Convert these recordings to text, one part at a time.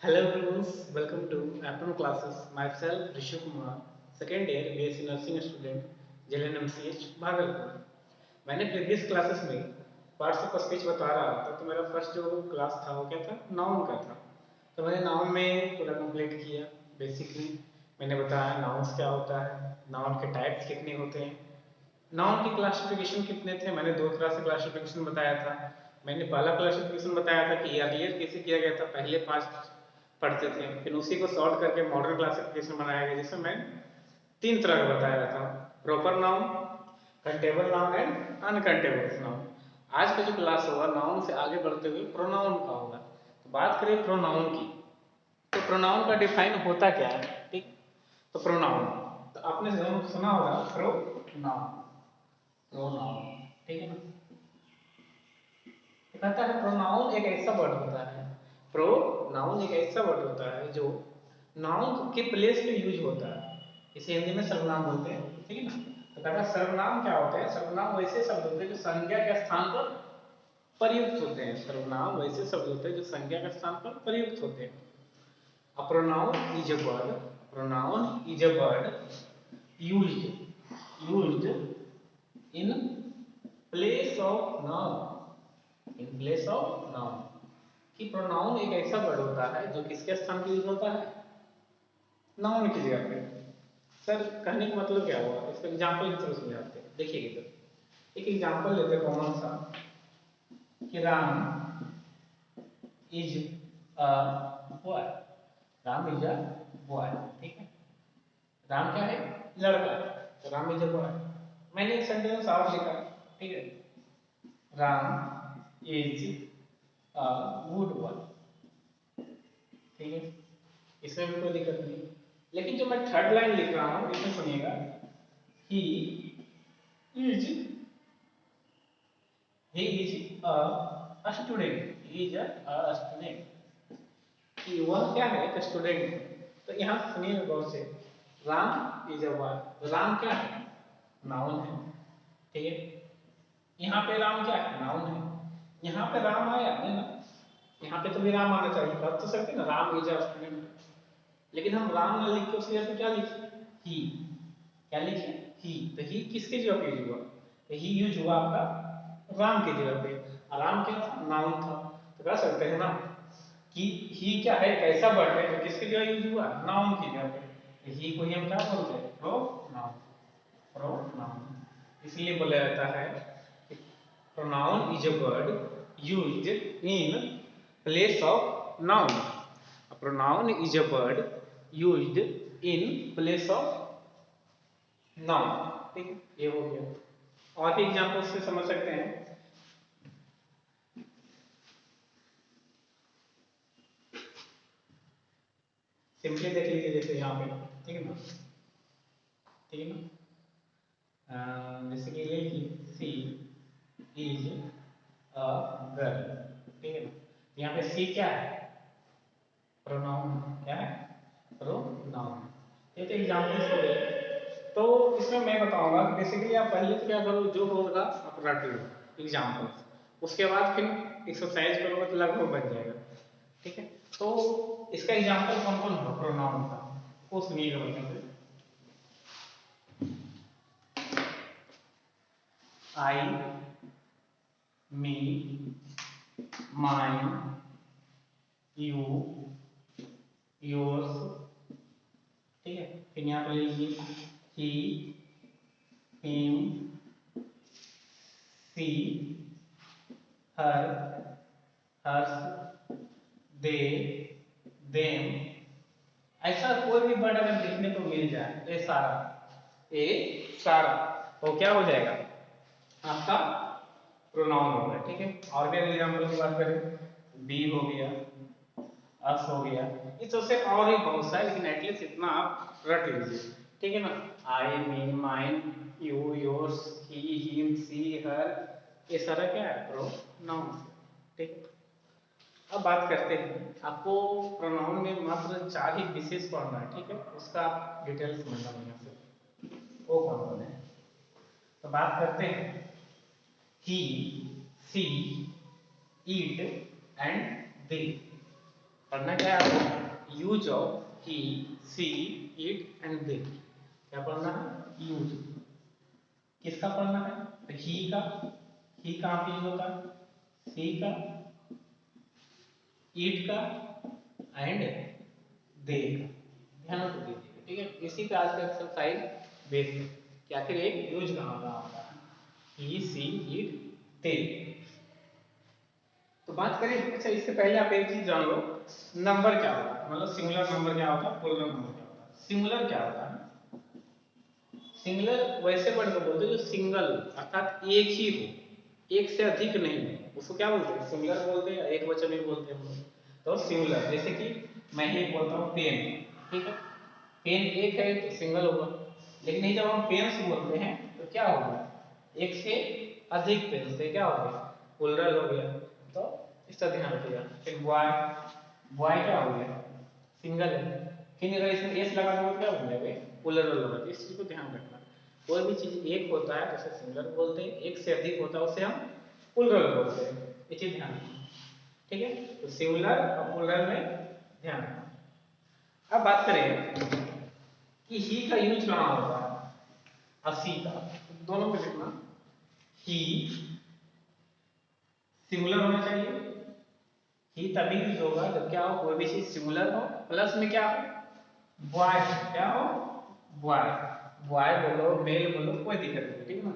Hello everyone, welcome to afternoon classes. Myself Rishu Kumar, second year BSc Nursing student, JLNMCH Bhagalpur. मैंने previous classes में parts of speech बता रहा था, तो मेरा फर्स्ट जो क्लास था वो क्या था, नाउन का था। तो मैंने नाउन में पूरा कंप्लीट किया। बेसिकली मैंने बताया नाउन्स क्या होता है, नाउन के टाइप्स कितने होते हैं, नाउन की क्लासिफिकेशन कितने थे। मैंने दो तरह से क्लासिफिकेशन बताया था। मैंने पहला क्लासिफिकेशन बताया था कि अर्लियर कैसे किया गया था, पहले पांच पढ़ते थे, फिर उसी को सॉर्ट करके मॉडर्न क्लासिफिकेशन बनाया गया, जिसमें मैं तीन तरह का बताया था: proper noun, countable noun and uncountable noun. आज का जो क्लास होगा नाउन से आगे बढ़ते हुए प्रोनाउन का होगा। तो बात करें प्रोनाउन की, तो प्रोनाउन का डिफाइन होता क्या है, ठीक। तो प्रोनाउन, तो आपने जरूर सुना होगा प्रोनाउन, प्रोनाउन, ठीक है ना। कहता है प्रोनाउन एक ऐसा वर्ड होता है, प्रोनाउन एक ऐसा वर्ड होता है जो नाउन के प्लेस पे यूज होता है। इसे हिंदी में सर्वनाम बोलते हैं, ठीक है ना। तो कहता है सर्वनाम क्या होते हैं, सर्वनाम वैसे शब्द होते हैं जो संज्ञा के स्थान पर प्रयुक्त होते हैं। सर्वनाम वैसे शब्द होते हैं जो संज्ञा के स्थान पर प्रयुक्त होते हैं। A pronoun is a word, pronoun is a word used in place of noun, in place of noun. कि प्रोनाउन एक ऐसा वर्ड होता है जो किसके स्थान पर यूज होता है, नाउन की जगह पे। सर कहने का मतलब क्या हुआ, इसका एग्जांपल की तरह समझाते हैं। देखिए इधर एक एग्जांपल लेते हैं कॉमन सा, कि Ram is a boy, Ram is a boy, ठीक है। राम क्या है, लड़का, तो राम इज अ बॉय। मैंने एक सेंटेंस और लिखा, ठीक है, Ram is a good boy, ठीक है, इसमें भी कोई दिक्कत नहीं। लेकिन जो मैं थर्ड लाइन लिख रहा हूं इसमें सुनिएगा, he is he is a student, he is a student, कि वह क्या है, एक स्टूडेंट। तो यहाँ सुनिए गौर से, Ram is a boy, Ram क्या है, नाउन है, ठीक है। यहाँ पे राम क्या है, नाउन है। यहाँ पे राम आया है ना, यहाँ पे तो भी राम आना चाहिए, कर तो सकते ना, राम इज अ स्टूडेंट। लेकिन हम राम ना लिख के उसकी जगह पे क्या लिखे, ही। क्या लिखे, ही। तो ही किसके जगह पे यूज हुआ, तो ही यूज हुआ आपका राम की जगह पे। और राम क्या था, नाउन था। तो कह सकते हैं ना कि ही क्या है, एक ऐसा वर्ड है जो किसकी जगह यूज हुआ, नाउन की जगह पे। तो ही को ही हम क्या बोलते हैं, प्रो नाउन, प्रो नाउन। इसलिए बोला जाता है कि pronoun is a word used in place of noun. A pronoun is a word used in place of noun, ठीक है, ये हो गया। और भी एग्जांपल से समझ सकते हैं। सिंपली देख लीजिए, जैसे यहाँ पे, ठीक है ना, ठीक है ना। जैसे कि ले लीजिए, सी इज अ गर्ल, ठीक है ना। यहाँ पे सी क्या है, प्रोनाउन, क्या है, प्रोनाउन। ये तो एग्जांपल्स हो गए। तो इसमें मैं बताऊंगा कि बेसिकली आप पहले तो क्या करो, जो होगा आप रट लो एग्जांपल्स, उसके बाद फिर एक्सरसाइज करोगे तो लगभग बन जाएगा, ठीक है। तो इसका एग्जांपल कौन कौन होगा प्रोनाउन का, वो सुनिएगा मतलब से। आई, मी, माइन, यू, योर्स, ठीक है। फिर यहाँ पे लीजिए ही, him, she, her, Harsh, they, them. ऐसा कोई भी वर्ड अगर देखने को मिल जाए तो ये सारा तो क्या हो जाएगा, आपका प्रोनाउन होगा, ठीक है। और भी एग्जांपल की बात करें, बी हो गया, अस हो गया, इस तरह से और भी बहुत सारे, लेकिन एटलीस्ट इतना आप रट लीजिए, ठीक है ना। I, me, mine, you, yours, he, him, she, her, ये सारा क्या है, प्रोनाउन, ठीक है। अब बात करते हैं, आपको प्रोनाउन में मात्र चार ही विशेष पढ़ना है, ठीक है, उसका आप डिटेल समझना बढ़िया से, वो कौन कौन है। तो बात करते हैं, ही, सी, ईट एंड दे, पढ़ना क्या है आपको? Use of he, she, it and they. क्या पढ़ना है? यूज। किसका पढ़ना है? तो ही का। ही कहाँ पे यूज होता है? सी का, ईट का एंड दे का। ध्यान से दीजिएगा, ठीक है। इसी पे आज का एक्सरसाइज बेस है कि आखिर एक यूज कहाँ कहाँ होता है। ही, सी, ईट, दे। तो बात करें, अच्छा इससे पहले आप एक चीज जान लो, नंबर क्या होता है, मतलब सिंगुलर नंबर क्या होता है, प्लूरल नंबर क्या होता है। सिंगुलर क्या होता है? सिंगुलर वैसे वर्ड को बोलते हैं जो सिंगल अर्थात एक ही हो, एक से अधिक नहीं हो, उसको क्या बोलते हैं? सिंगुलर बोलते हैं, एक वचन भी बोलते हैं। तो सिंगुलर, जैसे कि मैं ही बोलता हूँ पेन, ठीक है, पेन एक है तो सिंगल होगा। लेकिन नहीं, जब हम पेन्स बोलते हैं तो क्या होगा? एक से अधिक पेन से क्या हो गया? प्लूरल हो गया। तो इसका ध्यान रखिएगा। फिर बॉय, बॉय क्या हो गया? सिंगल है। फिर अगर इसमें एस लगा दूंगा क्या हो जाएगा? प्लूरल होगा। इस चीज को ध्यान रखना। कोई भी चीज एक होता है तो उसे सिंगल बोलते हैं, एक से अधिक होता है उसे हम प्लूरल बोलते हैं। ये चीज ध्यान रखना, ठीक है। तो सिंगुलर और प्लूरल में ध्यान रखना। अब बात करें कि ही का यूज कहाँ होता है और सी का, तो दोनों में लिखना। ही सिंगुलर होना चाहिए। ही तभी यूज होगा जब क्या हो? कोई भी चीज सिंगुलर हो, प्लस में क्या हो? बॉय, क्या हो? बॉय। बॉय बोलो, मेल बोलो, कोई दिक्कत नहीं, ठीक है ना।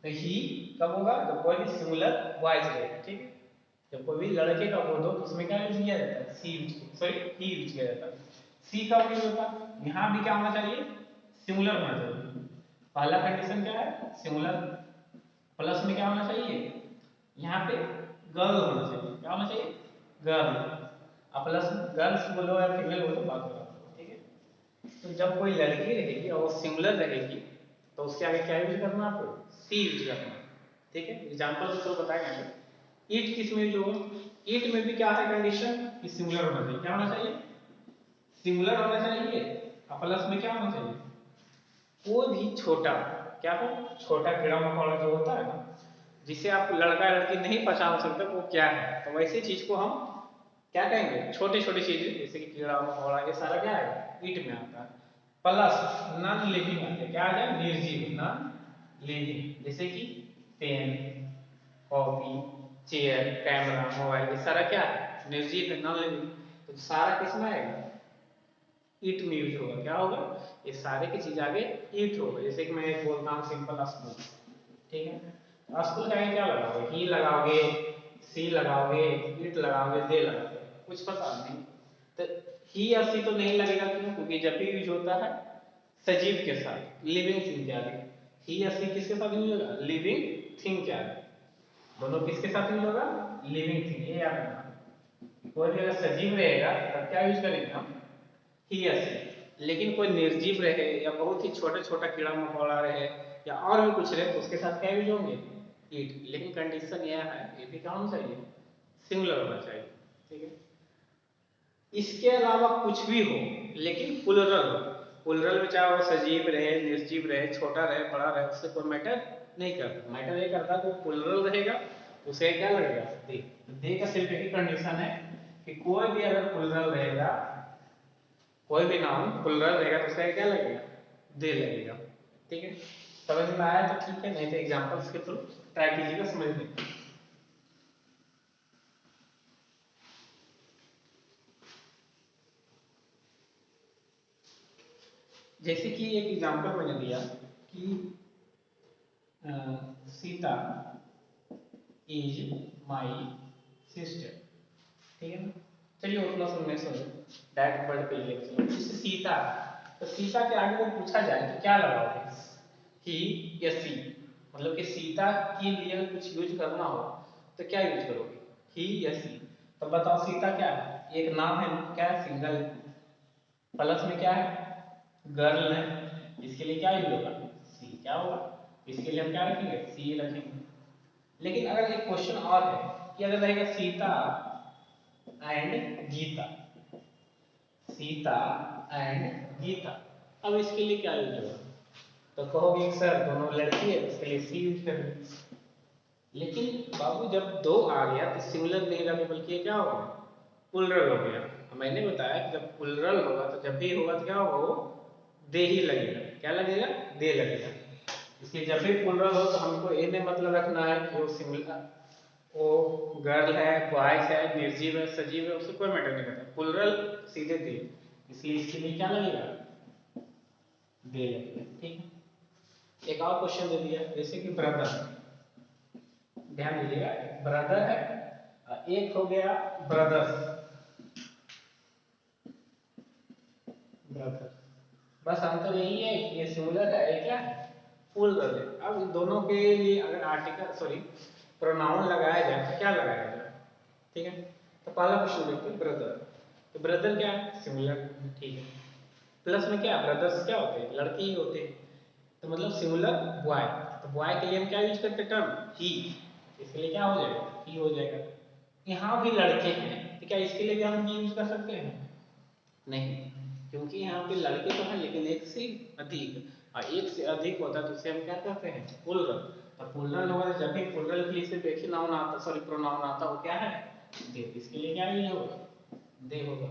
तो ही कब होगा? जब कोई भी सिंगुलर बॉयज रहेगा, ठीक है। जब कोई भी लड़के का बोल दो तो उसमें क्या यूज किया जाता है? सी यूज, सॉरी ही यूज किया जाता है। सी का यूज होता है। यहाँ भी क्या होना चाहिए? सिंगुलर होना चाहिए। पहला कंडीशन क्या है? सिंगुलर। प्लस में क्या होना चाहिए? यहाँ पे गर्ल होना चाहिए। क्या होना चाहिए? गर्ल। अब प्लस गर्ल्स बोलो या फीमेल बोलो, बात होगा, ठीक है। तो जब कोई लड़की रहेगी और सिंगुलर रहेगी तो उसके आगे क्या यूज करना है आपको? सी यूज करना, ठीक है। एग्जांपल से तो बताएंगे। ईट किस में यूज होगा? ईट में भी क्या है कंडीशन कि सिंगुलर होना चाहिए। क्या होना चाहिए? सिंगुलर होना चाहिए। और प्लस में क्या होना चाहिए? कोई भी छोटा, क्या हो? छोटा कीड़ा मकोड़ा जो होता है ना, जिसे आप लड़का लड़की नहीं पहचान सकते वो क्या है, तो वैसी चीज को हम क्या कहेंगे? छोटे छोटे चीजें, जैसे कि कीड़ा मकोड़ा, ये सारा क्या है? ईट में आता है। प्लस नॉन लिविंग आते हैं। क्या आ जाए? निर्जीव, नॉन लिविंग, जैसे कि pen, copy, chair, camera, mobile, ये सारा क्या है? निर्जीव है, नॉन लिविंग। तो सारा किस में आएगा? ईट में यूज होगा। क्या होगा? ये सारे की चीज आगे ईट होगा। जैसे कि मैं एक बोलता हूँ सिंपल स्कूल, ठीक है। स्कूल के आगे क्या लगाओगे? ही लगाओगे, सी लगाओगे, ईट लगाओगे, दे लगाओगे, कुछ पता नहीं। तो ही या सी तो नहीं लगेगा, क्यों? क्योंकि जब भी यूज होता है सजीव के साथ, लिविंग थिंग के आगे। ही या सी किसके साथ यूज होगा? लिविंग थिंग के आगे। दोनों किसके साथ यूज होगा? Living thing. ये याद रखना। कोई भी अगर सजीव रहेगा तब क्या यूज करेंगे हम? ही या सी। लेकिन कोई निर्जीव रहे या बहुत ही छोटा छोटा कीड़ा मकोड़ा रहे या और भी कुछ रहे तो उसके साथ क्या यूज होंगे? ईट। लेकिन कंडीशन यह है, ये भी क्या होना चाहिए? सिंगुलर होना चाहिए, ठीक है। इसके अलावा कुछ भी हो लेकिन प्लुरल हो। प्लुरल में चाहे वो सजीव रहे, निर्जीव रहे, छोटा रहे, बड़ा रहे, उससे कोई मैटर नहीं करता। मैटर ये करता है वो प्लुरल रहेगा, उसे क्या लगेगा? दे। दे का सिर्फ एक ही कंडीशन है कि कोई भी अगर प्लुरल रहेगा, कोई भी नाउन प्लुरल रहेगा तो उसका क्या लगेगा? दे लगेगा, ठीक है। समझ में आया तो ठीक है, नहीं तो एग्जांपल्स के थ्रू ट्राई कीजिएगा समझने की। जैसे कि एक एग्जांपल मैंने दिया कि सीता इज माय सिस्टर, ठीक है ना। चलिए उतना सुनने सुनो, डायरेक्ट वर्ड पे लिख चलो। जैसे सीता, तो सीता के आगे अगर पूछा जाए तो क्या लगाओगे? ही या सी? मतलब कि सीता के लिए अगर कुछ यूज करना हो तो क्या यूज करोगे? ही या सी? तो बताओ सीता क्या है? एक नाम है, क्या है? सिंगल है। प्लस में क्या है? गर्ल है। इसके लिए क्या यूज होगा? सी। क्या होगा? इसके लिए हम क्या रखेंगे? सी रखेंगे। लेकिन अगर एक क्वेश्चन और है कि अगर रहेगा सीता एंड गीता, सीता एंड गीता, अब इसके लिए क्या यूज होगा? तो कहोगे सर दोनों लड़की है इसके लिए सी यूज करेंगे। लेकिन बाबू जब दो आ गया तो सिंगुलर नहीं रहेगा, बल्कि ये क्या होगा? प्लुरल हो गया। मैंने बताया कि जब प्लुरल होगा तो जब भी होगा तो क्या होगा, वो दे ही लगेगा। क्या लगेगा? दे लगेगा। इसलिए जब भी प्लुरल हो तो हमको ए में मतलब रखना है कि वो सिंगुलर, वो गर्ल है, बॉयज है, निर्जीव है, सजीव है, उससे कोई मैटर नहीं करता। प्लुरल सीधे दे, इसलिए इसके लिए क्या लगेगा? दे लगेगा। ठीक है। एक और क्वेश्चन दे दिया, जैसे कि ब्रदर, ध्यान दीजिएगा, ब्रदर है, एक हो गया ब्रदर्स, ब्रदर, बस अंतर यही है कि ये सिंगुलर है, ये क्या है? प्लुरल है। अब इन दोनों के लिए अगर आर्टिकल सॉरी प्रोनाउन लगाया जाए तो क्या लगाया जाए? ठीक है, तो पहला क्वेश्चन देखते हैं, ब्रदर। तो ब्रदर क्या है? सिंगुलर। ठीक है, प्लस में क्या, ब्रदर्स क्या होते हैं? लड़के ही होते हैं, तो मतलब सिंगुलर बॉय। तो बॉय के लिए हम क्या यूज करते हैं? टर्म ही। इसके लिए क्या हो जाएगा? ही हो जाएगा। यहाँ भी लड़के हैं तो क्या इसके लिए भी हम ही यूज कर सकते हैं? नहीं, क्योंकि यहाँ पे लड़के तो हैं लेकिन एक से अधिक, और एक से अधिक होता है तो उसे हम क्या कहते हैं? प्लुरल। तो प्लुरल होगा तो जब भी प्लुरल के लिए सिर्फ एक ही नाउन आता, सॉरी प्रोनाउन आता, वो क्या है? दे। इसके लिए क्या यूज होगा? दे होगा।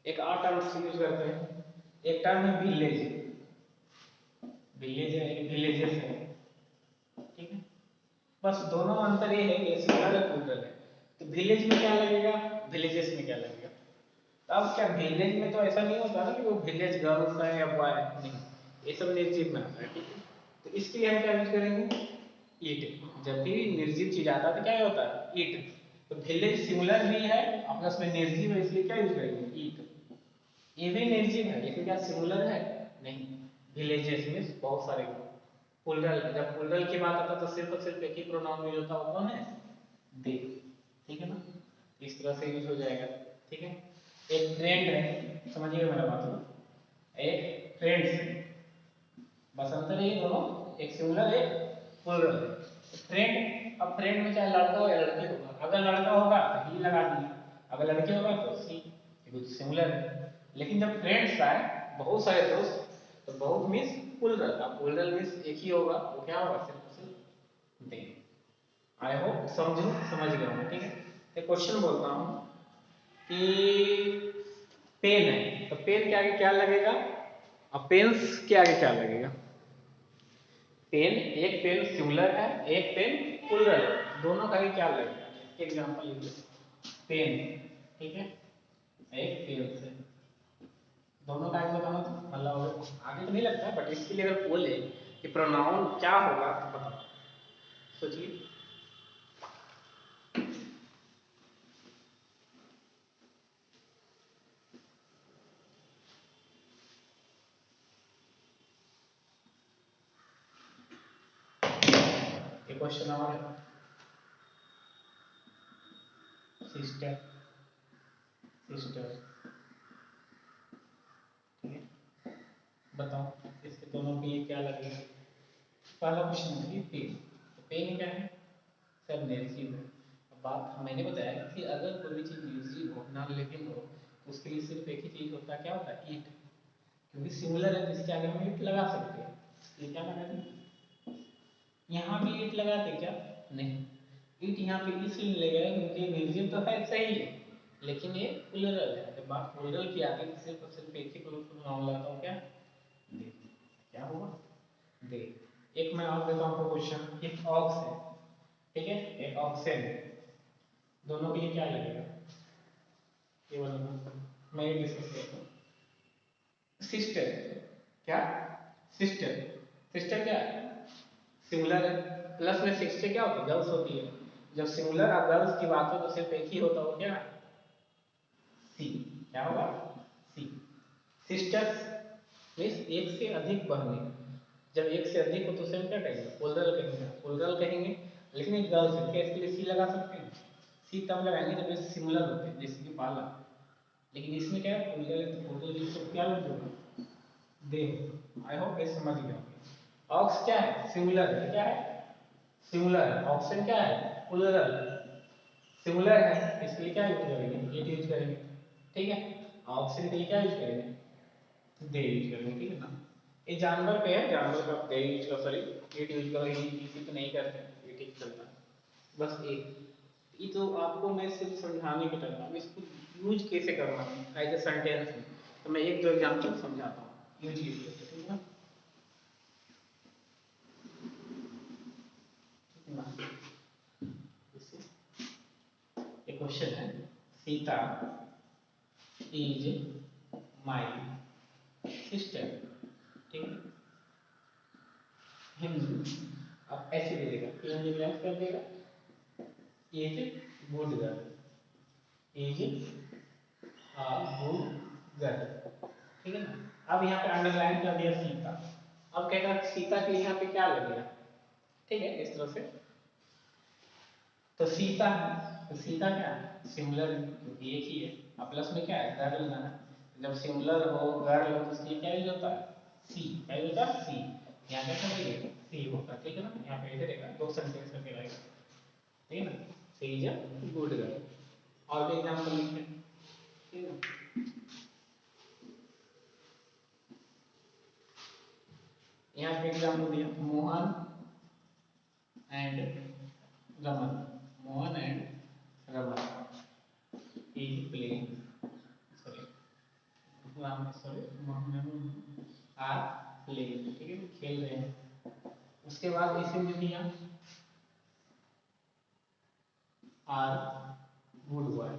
एक और टर्म यूज करते हैं, एक टर्म है विलेज। विलेज है, एक विलेजेस है। ठीक है, बस दोनों अंतर ये है कि सिंगुलर और प्लुरल है। तो विलेज में क्या लगेगा, विलेजेस में क्या लगेगा? अब क्या विलेज में तो ऐसा नहीं होता ना कि वो विलेज गर्ल्स है या बॉय, नहीं, ये सब निर्जीव में आता है। ठीक है, तो इसके लिए हम क्या यूज करेंगे? ईट। जब भी निर्जीव चीज आता है तो क्या होता है? ईट। तो विलेज सिंगुलर भी है और प्लस में निर्जीव है, इसलिए क्या यूज करेंगे? ईट। ये भी निर्जीव है लेकिन क्या सिंगुलर है? नहीं, विलेजेस में बहुत सारे। प्लुरल, जब प्लुरल की बात आता है तो सिर्फ और सिर्फ एक ही प्रोनाउन यूज होता है, वो कौन है? दे। ठीक है ना, इस तरह से यूज हो जाएगा। ठीक है, एक फ्रेंड है, समझिएगा मेरा बात, एक फ्रेंड्स, बस अंतर है ये दोनों, एक सिंगुलर एक प्लुरल। फ्रेंड, अब फ्रेंड में चाहे लड़का हो या लड़की होगा, अगर लड़का होगा तो ही लगा दिए, अगर लड़की होगा तो सी, क्योंकि सिंगुलर है। लेकिन जब फ्रेंड्स आए, बहुत सारे दोस्त, तो बहुत मीन्स प्लुरल। अब प्लुरल मीन्स एक ही होगा, वो क्या होगा? सिर्फ सिर्फ दे। आई होप समझ गया हूँ। ठीक है, एक क्वेश्चन बोलता हूँ कि पेन है, तो पेन के आगे क्या लगेगा? अब पेन्स के आगे क्या लगेगा? पेन, एक पेन सिंगुलर है, एक पेन प्लुरल है, दोनों का आगे क्या लगेगा? एग्जांपल लीजिए, पेन। ठीक है, एक पेन से, दोनों का आगे बताना तो मतलब आगे तो नहीं लगता, बट इसके लिए अगर बोले कि प्रोनाउन क्या होगा तो बताओ, सोचिए। ये क्वेश्चन और सिस्टर, सिस्टर। ठीक है, बताओ इसके दोनों के लिए क्या लगेगा? पहला क्वेश्चन है कि पेन, तो पेन क्या है? सर निर्जीव है। अब बात मैंने बताया कि अगर कोई भी चीज निर्जीव हो, नॉन लिविंग हो, तो उसके लिए सिर्फ एक ही चीज होता है, क्या होता है? ईट। क्योंकि सिंगुलर है तो इसके आगे हम ईट लगा सकते हैं, ये क्या लगा दें? यहाँ भी ईट लगाते क्या? नहीं, ईट यहाँ पे इसलिए लगेगा क्योंकि निर्जीव तो है, सही है, लेकिन ये प्लुरल है। जब बात प्लुरल की आती है तो सिर्फ और सिर्फ एक ही प्रोनाउन लगाता हूँ, क्या? दे। क्या होगा? दे। एक मैं और देता हूँ आपको क्वेश्चन, एक ऑक्स है, ठीक है, एक ऑक्सेन, दोनों के लिए क्या लगेगा? ये वाला मैं ये डिस्कस करता हूँ। सिस्टर, क्या? सिस्टर, सिस्टर क्या है? सिंगुलर है, प्लस में सिस्टर क्या होती है? गर्ल्स होती है। जब सिंगुलर और गर्ल्स की बात हो तो सिर्फ एक ही होता हो, क्या? सी। क्या होगा? सी। सिस्टर्स मीन्स एक से अधिक बहनें। जब एक से अधिक हो तो उसे हम क्या कहेंगे? प्लुरल कहेंगे, प्लुरल कहेंगे। लेकिन एक गर्ल्स है, क्या इसके लिए सी लगा सकते हैं? सी तब लगाएंगे जब ये सिंगुलर होते हैं, जैसे कि पाला। लेकिन इसमें क्या है? प्लुरल है, तो प्लुरल यूज तो क्या यूज होगा? दे। आई होप ये समझ गए होंगे। ऑक्स क्या है? सिंगुलर है, क्या है? सिंगुलर है। ऑक्सन क्या है? प्लुरल। सिंगुलर है, इसके लिए क्या यूज करेंगे? इट यूज करेंगे। ठीक है, ऑक्सन के लिए क्या यूज करेंगे? दे यूज करेंगे। ठीक है ना, ये जानवर पे है, जानवर का दे यूज कर, सॉरी इट यूज करो, इसी पे नहीं करते, ये ठीक चलता है। बस एक ये तो आपको मैं सिर्फ समझाने के टाइम अब इसको यूज कैसे करना है एज ए सेंटेंस में, तो मैं एक दो एग्जांपल समझाता हूँ यूज कीजिए, ठीक है ना। जैसे एक क्वेश्चन है, सीता इज माय सिस्टर, ठीक है। हिंदी अब ऐसे दे देगा, हिंदी में कर देगा is good girl, is a good girl, ठीक है ना। अब यहाँ पे अंडरलाइन कर दिया सीता, अब कहेगा सीता के लिए यहाँ पे क्या लगेगा, ठीक है इस तरह से। तो सीता है तो सीता क्या है सिमिलर, क्योंकि एक ही है। अब प्लस में क्या है गर्ल ना है, जब सिमिलर हो गर्ल हो तो उसके लिए क्या यूज होता है सी, क्या यूज होता है सी। यहाँ पे क्या लगेगा सी होगा, ठीक है ना। यहाँ पे ऐसे रहेगा, दो सेंटेंस करके रहेगा, ठीक है ना। सी इज अ गुड गर्ल। और भी एग्जांपल लिखें, ठीक है ना। यहाँ पे एग्जांपल दिया Mohan and Raman, Mohan and Raman is playing, sorry sorry Mohan are playing, ठीक है खेल रहे हैं। उसके बाद इसे भी दिया आर गुड बॉय,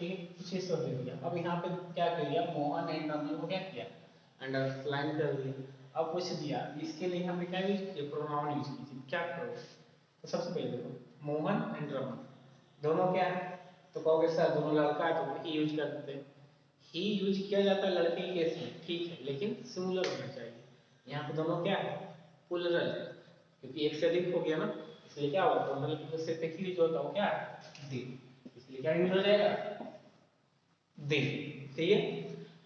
ठीक है कुछ इस तरह दे दिया। अब यहाँ पे क्या कर दिया मोहन एंड रमन को क्या किया अंडरलाइन कर दिया। अब कुछ दिया इसके लिए हमें क्या यूज किया प्रोनाउन यूज कीजिए, क्या करोगे। तो सबसे पहले देखो मोहन एंड रमन दोनों क्या है, तो कहोगे सर दोनों लड़का है तो ही यूज कर देते हैं। ही यूज किया जाता है लड़के के केस में, ठीक है, लेकिन सिंगुलर होना चाहिए। यहाँ पे दोनों क्या है प्लुरल है, क्योंकि एक से अधिक हो गया ना, इसलिए क्या होगा प्लुरल की सिर्फ एक ही यूज होता है वो क्या है दे, इसलिए क्या यूज हो जाएगा दे, ठीक है।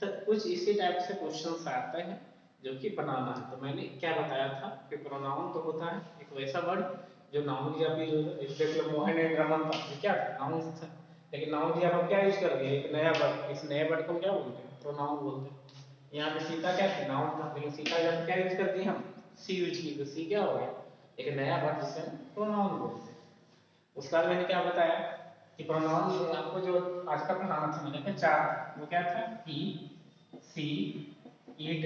तो कुछ इसी टाइप से क्वेश्चंस आते हैं जो कि बनाना है। तो मैंने क्या बताया था कि प्रोनाउन तो होता है एक वैसा वर्ड जो नाउन की जगह यूज होता है। जैसे कि मोहन एंड रमन था ये क्या था नाउन था, लेकिन नाउन की जगह हम क्या यूज कर दिए एक नया वर्ड, इस नए वर्ड को क्या बोलते हैं प्रोनाउन बोलते हैं। यहाँ पे सीता क्या थी नाउन था, लेकिन सीता की जगह क्या यूज कर दिए हम सी यूज की, तो सी क्या हो गया एक नया वर्ड जिसे हम प्रोनाउन बोलते हैं। उसके बाद मैंने क्या बताया कि प्रोनाउन आपको जो आज का पढ़ाना था मैंने कहा चार, वो क्या था ही सी इट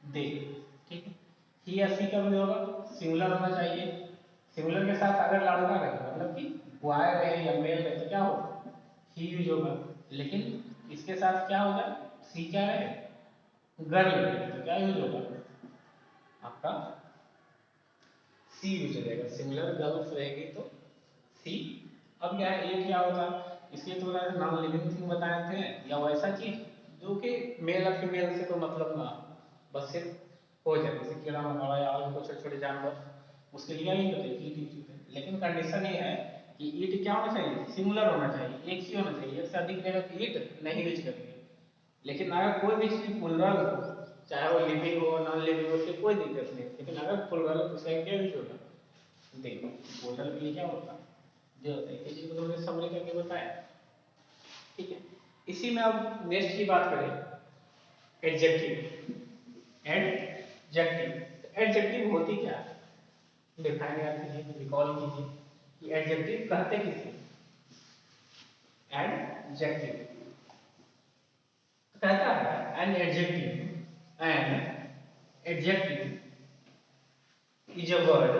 दे, ठीक है। ही या सी कब होगा सिंगुलर होना चाहिए, सिंगुलर के साथ अगर लड़का रहे मतलब कि बॉय रहे या मेल रहे तो क्या होगा ही यूज होगा, लेकिन इसके साथ क्या होगा सी क्या रहे गर्ल रहे तो क्या यूज होगा आपका सी यूज हो जाएगा, सिंगुलर गर्ल्स रहेगी तो सी। अब क्या है ये क्या होता है इसलिए तो बताया नॉन लिविंग थिंग बताए थे, या वैसा चीज जो कि मेल और फीमेल से कोई मतलब ना बस सिर्फ हो जाए, जैसे कीड़ा मकोड़ा या और भी कुछ छोटे छोटे जानवर उसके लिए नहीं होते ईट यूज होते हैं। लेकिन कंडीशन ये है कि ईट क्या होना चाहिए सिंगुलर होना चाहिए, एक ही होना चाहिए, एक से अधिक जगह पे ईट नहीं यूज करेंगे। लेकिन अगर कोई भी चीज प्लुरल हो चाहे वो लिविंग हो नॉन लिविंग हो उससे कोई दिक्कत नहीं, लेकिन अगर प्लुरल है तो उसका क्या यूज होगा देखो पोर्टल के लिए क्या होता है जो होता है किसी को तुमने समरी करके बताया, ठीक है। इसी में अब नेक्स्ट की बात करें एडजेक्टिव, एडजेक्टिव एडजेक्टिव होती क्या है डिफाइन याद कीजिए रिकॉल कीजिए कि एडजेक्टिव कहते किसे एडजेक्टिव कहता है an adjective is a word,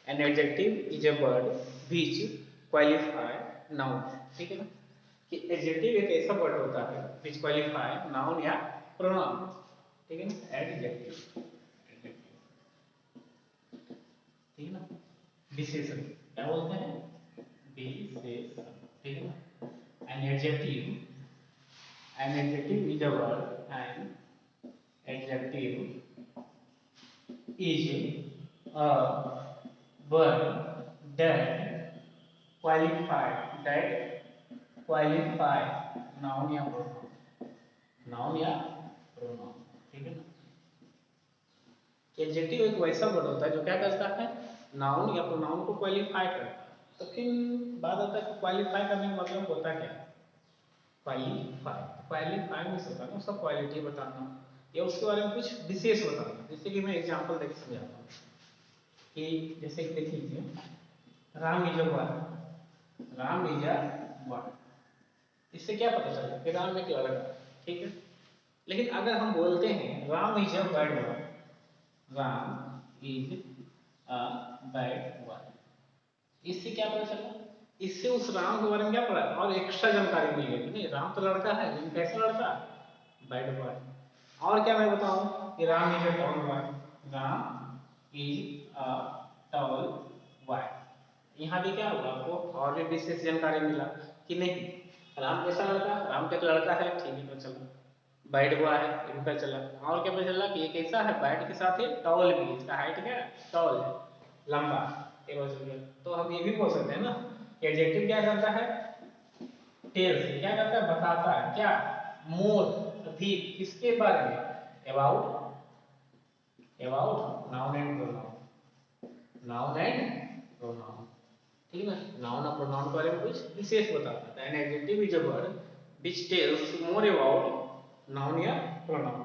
an adjective is a word which qualify noun, ठीक है ना। कि एडजेक्टिव एक ऐसा वर्ड होता है which qualify noun या pronoun, ठीक है ना एडजेक्टिव, ठीक है ना। विशेषण क्या बोलते हैं विशेषण, ठीक है ना। N adjective is a word an adjective is a word that that qualify noun या pronoun, ठीक है ना। एडजेक्टिव एक वैसा वर्ड होता है जो क्या करता है नाउन या प्रोनाउन को क्वालिफाई करता है। तो फिर बात आता है कि क्वालिफाई करने का मतलब होता क्या है क्वालिफाई, क्वालिफाई मींस होता है ना उसका क्वालिटी बताना या उसके बारे में कुछ विशेष बताना। जैसे कि मैं एग्जांपल देके समझाता हूँ, कि जैसे कि देख लीजिए Ram is a boy, Ram is a boy, इससे क्या पता चला कि राम एक लड़का, ठीक है। लेकिन अगर हम बोलते हैं Ram is a bad boy, Ram is a bad boy, इससे क्या पता चला, इससे उस राम के बारे में क्या पड़ा और एक्स्ट्रा जानकारी मिल गई कि नहीं राम तो लड़का है लेकिन कैसा लड़का, बैड बॉय। और क्या मैं बताऊं कि Ram is a tall boy, Ram is a tall boy, यहाँ भी क्या हुआ आपको और भी विशेष जानकारी मिला कि नहीं राम कैसा लड़का, राम का एक लड़का है, ठीक है, तो चलो बैड बॉय है, ये भी पता चला। और क्या पता चला कि ये कैसा है, बैड के साथ है टॉल भी, इसका हाइट क्या है, टॉल है, लंबा, ये पता चल गया। तो हम ये भी बोल सकते हैं ना कि एडजेक्टिव क्या करता है, टेल्स क्या करता है, बताता है क्या, मोर अधिक किसके बारे में, about, about noun and pronoun, noun and pronoun, ठीक है ना, नाउन और प्रोनाउन के बारे में कुछ विशेष बताता है। An adjective is a word which tells more about noun या प्रोनाउन,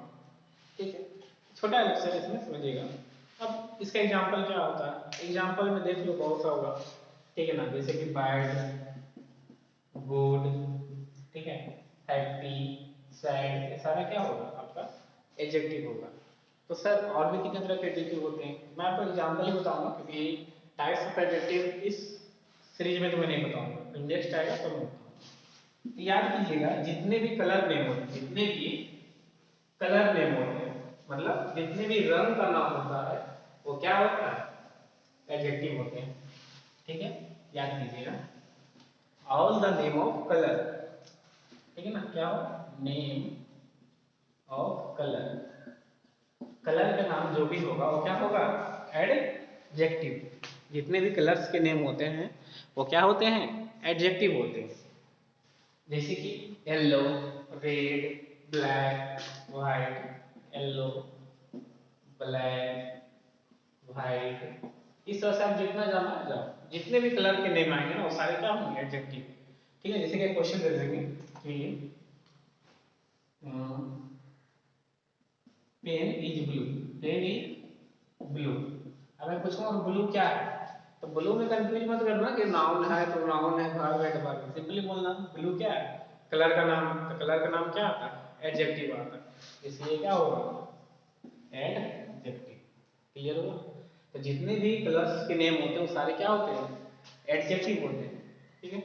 ठीक है। छोटा लेक्चर इसमें समझिएगा। अब इसका एग्जांपल क्या होता है, एग्जांपल में देख लो बहुत सा होगा, ठीक है ना, जैसे कि बैड, गुड, ठीक है, हैप्पी, सैड, ये सारा क्या होगा आपका एडजेक्टिव होगा। तो सर और भी कितने तरह के एडजेक्टिव होते हैं, मैं आपको एग्जांपल ही बताऊंगा क्योंकि टाइप्स ऑफ एडजेक्टिव इस सीरीज में तो मैं नहीं बताऊंगा, नेक्स्ट आएगा तो मैं बताऊंगा। तो याद कीजिएगा जितने भी कलर नेम होते हैं, जितने भी कलर नेम होते हैं, मतलब जितने भी रंग का नाम होता है वो क्या होता है, एडजेक्टिव होते हैं, ठीक है। याद कीजिएगा all the name of colour, ठीक है ना, क्या हो, नेम ऑफ कलर, कलर का नाम जो भी होगा वो क्या होगा, एडजेक्टिव। जितने भी कलर्स के नेम होते हैं वो क्या होते हैं, एडजेक्टिव होते हैं। जैसे कि yellow, red, black, white, yellow, black, white, इस तरह से आप जितना जाना जाओ, जितने भी कलर के नेम आएंगे ना वो सारे क्या होंगे, एडजेक्टिव, ठीक है। जैसे कि क्वेश्चन दे देंगे कि pen is blue, pen is blue, अब मैं पूछूंगा ब्लू क्या है, तो ब्लू में कंफ्यूज मत करना कि नाउन है तो नाउन है, वर्ब है तो वर्ब, सिंपली बोलना ब्लू क्या है, कलर का नाम, तो कलर का नाम क्या आता है, एडजेक्टिव आता है, इसलिए क्या होगा, एडजेक्टिव, क्लियर हुआ। तो जितने भी कलर्स के नेम होते हैं वो सारे क्या होते हैं, एडजेक्टिव होते हैं, ठीक है।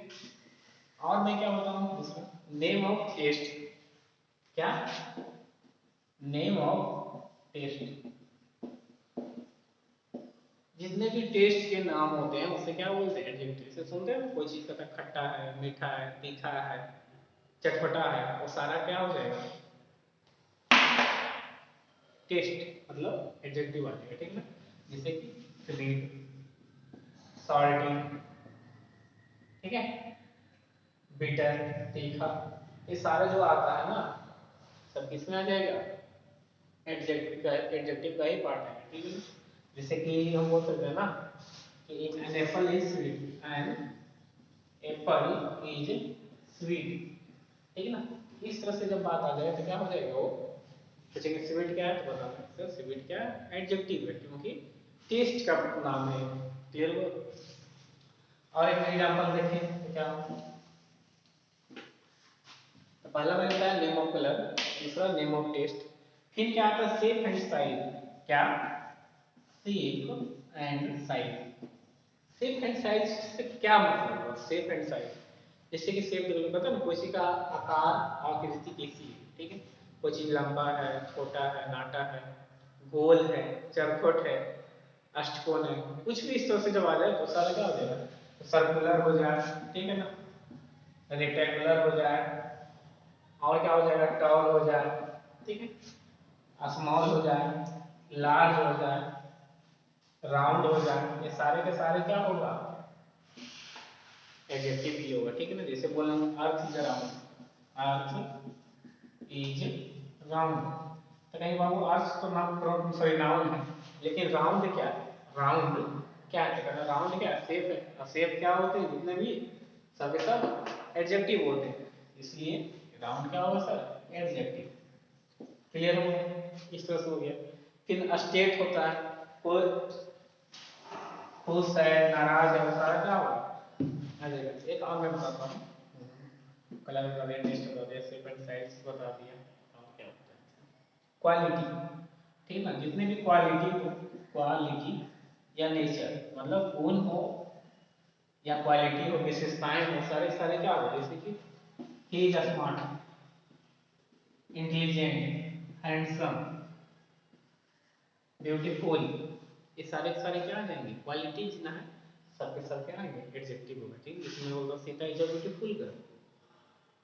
और मैं क्या बताऊं दूसरा, नेम ऑफ टेस्ट, क्या, नेम ऑफ टेस्ट, जितने भी टेस्ट के नाम होते हैं उसे क्या बोलते हैं, एडजेक्टिव से सुनते हैं कोई चीज का खट्टा है, मीठा है, तीखा है, चटपटा है, वो सारा क्या हो जाएगा, टेस्ट मतलब एडजेक्टिव आ जाएगा, ठीक है। जैसे कि स्वीट, सॉल्टी, ठीक है, बिटर, तीखा, ये सारे जो आता है ना सब किसमें आ जाएगा, एडजेक्टिव का ही पार्ट है, ठीक है। जैसे कि हम बोल सकते हैं ना कि an apple is sweet, an apple is sweet, ठीक है ना। इस तरह से जब बात आ जाए तो क्या हो जाएगा, वो पूछेंगे स्वीट क्या है तो बताना सर स्वीट क्या है, एडजेक्टिव है क्योंकि टेस्ट का नाम है, क्लियर हो। और एक एग्जांपल देखें तो क्या, तो पहला मैंने बताया नेम ऑफ कलर, दूसरा नेम ऑफ टेस्ट, फिर क्या आता है शेप एंड साइज, क्या, shape and size, shape and size से क्या मतलब है, शेप एंड साइज, जैसे कि शेप देखो पता है ना, किसी का आकार आकृति कैसी है, ठीक है, कोई चीज लंबा है, छोटा है, नाटा है, गोल है, चरखट है, अष्टकोण है, कुछ भी इस तरह से जब आ जाए तो सारा क्या हो जाएगा, तो सर्कुलर हो जाए, ठीक है ना, रेक्टेंगुलर हो जाए, और क्या हो जाएगा, टॉल हो जाए, ठीक है, स्मॉल हो जाए, लार्ज हो जाए, राउंड हो जाए, ये सारे के सारे क्या होगा, एडजेक्टिव ही होगा, ठीक है ना। जैसे बोला earth is round, earth is round, तो कहीं बाबू अर्थ तो नाम सॉरी नाउन है, लेकिन राउंड क्या है, राउंड क्या है, तो कहना राउंड क्या है, शेप है, और शेप क्या होते हैं जितने भी सब के सब एडजेक्टिव होते हैं, इसलिए राउंड क्या होगा सर, एडजेक्टिव, क्लियर हो गया, इस तरह से हो गया। फिर स्टेट होता है, कोई खुश है, नाराज है, वो सारा क्या होगा आ जाएगा। एक और मैं बताता हूँ, कलर बता दिया, टेस्ट बता दिया, शेप एंड साइज बता दिया, और क्या होता है क्वालिटी। ठीक है ना, जितने भी क्वालिटी हो, क्वालिटी या नेचर मतलब गुण हो या क्वालिटी हो, विशेषताएं हो, सारे सारे क्या हो, जैसे कि he is smart, intelligent, handsome, beautiful, ये सारे सारे क्या आ जाएंगे, क्वालिटीज ना है, सब के सब क्या आएंगे, एडजेक्टिव होगा। ठीक, इसमें होगा Sita is a beautiful girl,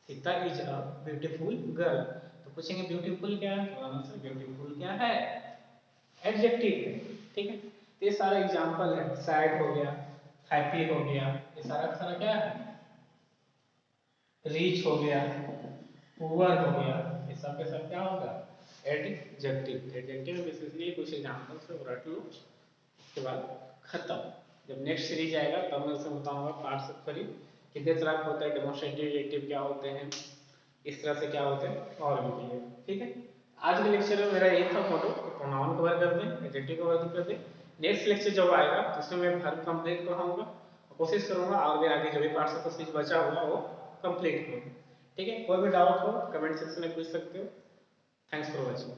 Sita is a beautiful girl, तो पूछेंगे ब्यूटीफुल क्या है, तो आंसर ब्यूटीफुल क्या है, एडजेक्टिव है। ठीक है, तो ये सारा एग्जांपल है, सैड हो गया, हैप्पी हो गया, ये सारा सारा क्या है, रिच हो गया, पुअर हो गया, ये सब के सब क्या होगा, एडजेक्टिव। एडजेक्टिव बेसिकली कुछ एग्जांपल से रट लो, उसके बाद खत्म। जब नेक्स्ट सीरीज आएगा तब मैं उसमें बताऊंगा पार्ट्स ऑफ थ्योरी कितने तरह का होता है, डेमोन्स्ट्रेटिव एडजेक्टिव क्या होते हैं, इस तरह से क्या होते हैं, और भी चीजें। ठीक है, आज के लेक्चर में मेरा यही था मोटो, प्रोनाउन कवर कर दें, एडजेक्टिव कवर कर दें। नेक्स्ट लेक्चर जब आएगा तो उसमें मैं वर्ब कंप्लीट कराऊंगा, कोशिश करूंगा और भी आगे जो भी पार्ट्स ऑफ स्पीच बचा हुआ वो कंप्लीट करूं। ठीक है, कोई भी डाउट हो कमेंट सेक्शन में पूछ सकते हो। Thanks for watching.